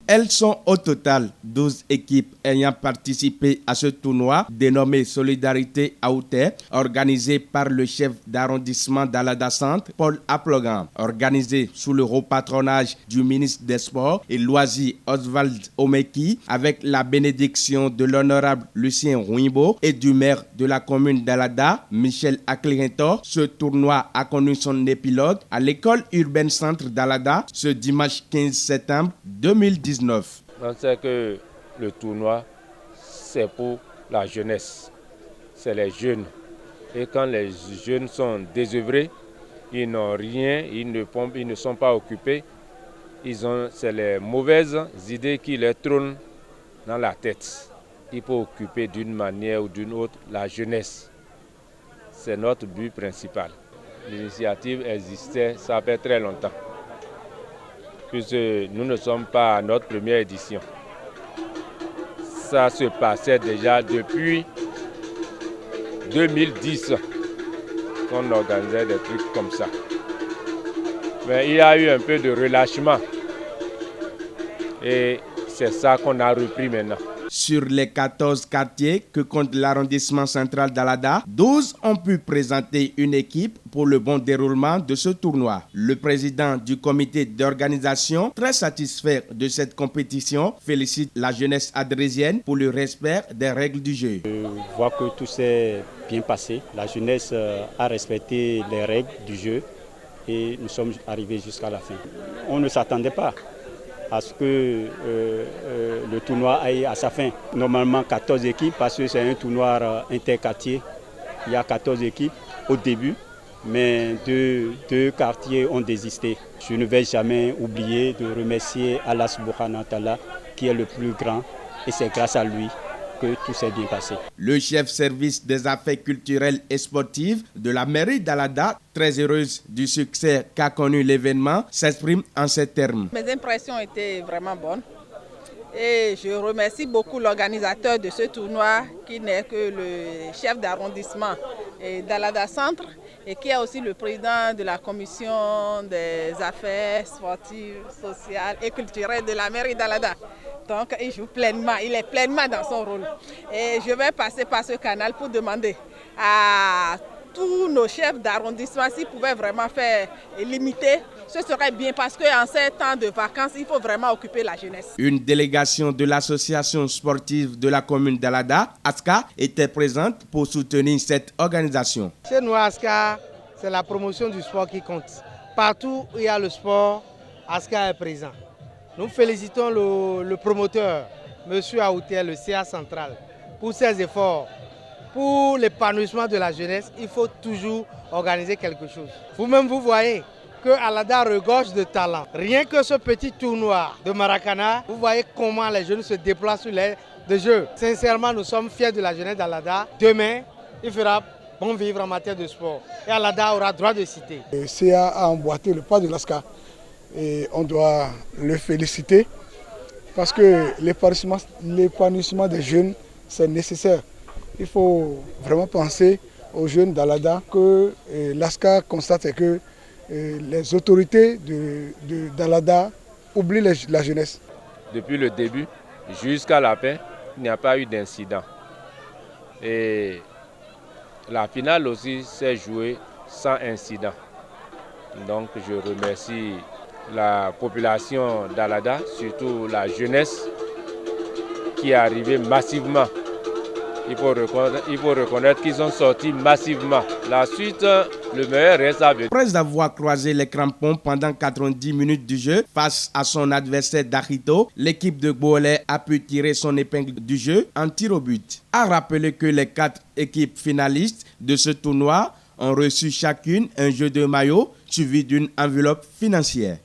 Elles sont au total 12 équipes ayant participé à ce tournoi dénommé Solidarité Aouté, organisé par le chef d'arrondissement d'Alada Centre, Paul Aplogan, organisé sous le haut patronage du ministre des Sports et Loisirs Oswald Omeki, avec la bénédiction de l'honorable Lucien Rouimbo et du maire de la commune d'Alada, Michel Akliento. Ce tournoi a connu son épilogue à l'école urbaine centre d'Alada ce dimanche 15 septembre 2019. On sait que le tournoi, c'est pour la jeunesse, c'est les jeunes. Et quand les jeunes sont désœuvrés, ils n'ont rien, ils ne sont pas occupés, c'est les mauvaises idées qui les trônent dans la tête. Il faut occuper d'une manière ou d'une autre la jeunesse. C'est notre but principal. L'initiative existait, ça fait très longtemps, puisque nous ne sommes pas à notre première édition. Ça se passait déjà depuis 2010 qu'on organisait des trucs comme ça. Mais il y a eu un peu de relâchement et c'est ça qu'on a repris maintenant. Sur les 14 quartiers que compte l'arrondissement central d'Alada, 12 ont pu présenter une équipe pour le bon déroulement de ce tournoi. Le président du comité d'organisation, très satisfait de cette compétition, félicite la jeunesse adrésienne pour le respect des règles du jeu. Je vois que tout s'est bien passé. La jeunesse a respecté les règles du jeu et nous sommes arrivés jusqu'à la fin. On ne s'attendait pas à ce que le tournoi aille à sa fin. Normalement 14 équipes parce que c'est un tournoi interquartier. Il y a 14 équipes au début, mais deux quartiers ont désisté. Je ne vais jamais oublier de remercier Allah subhanahu wa ta'ala qui est le plus grand et c'est grâce à lui que tout s'est bien passé. Le chef service des affaires culturelles et sportives de la mairie d'Alada, très heureuse du succès qu'a connu l'événement, s'exprime en ces termes. Mes impressions étaient vraiment bonnes et je remercie beaucoup l'organisateur de ce tournoi qui n'est que le chef d'arrondissement d'Alada Centre et qui est aussi le président de la commission des affaires sportives, sociales et culturelles de la mairie d'Alada. Donc il joue pleinement, il est pleinement dans son rôle. Et je vais passer par ce canal pour demander à tous nos chefs d'arrondissement s'ils pouvaient vraiment faire limiter, ce serait bien parce qu'en ces temps de vacances, il faut vraiment occuper la jeunesse. Une délégation de l'association sportive de la commune d'Alada, ASCA, était présente pour soutenir cette organisation. Chez nous, ASCA, c'est la promotion du sport qui compte. Partout où il y a le sport, ASCA est présent. Nous félicitons le promoteur, M. Aouté, le CA central, pour ses efforts. Pour l'épanouissement de la jeunesse, il faut toujours organiser quelque chose. Vous-même, vous voyez que Alada regorge de talent. Rien que ce petit tournoi de Maracana, vous voyez comment les jeunes se déplacent sur les de jeux. Sincèrement, nous sommes fiers de la jeunesse d'Alada. Demain, il fera bon vivre en matière de sport. Et Alada aura droit de citer. Le CA a emboîté le pas de l'ASCA. Et on doit le féliciter parce que l'épanouissement des jeunes, c'est nécessaire. Il faut vraiment penser aux jeunes d'Alada que l'ASCA constate que les autorités d'Alada oublient la jeunesse. Depuis le début jusqu'à la fin, il n'y a pas eu d'incident. Et la finale aussi s'est jouée sans incident. Donc je remercie la population d'Alada, surtout la jeunesse qui est arrivée massivement. Il faut reconnaître qu'ils ont sorti massivement. La suite, le meilleur reste à venir. Après avoir croisé les crampons pendant 90 minutes du jeu face à son adversaire d'Arito, l'équipe de Gbolé a pu tirer son épingle du jeu en tir au but. A rappeler que les 4 équipes finalistes de ce tournoi ont reçu chacune un jeu de maillot suivi d'une enveloppe financière.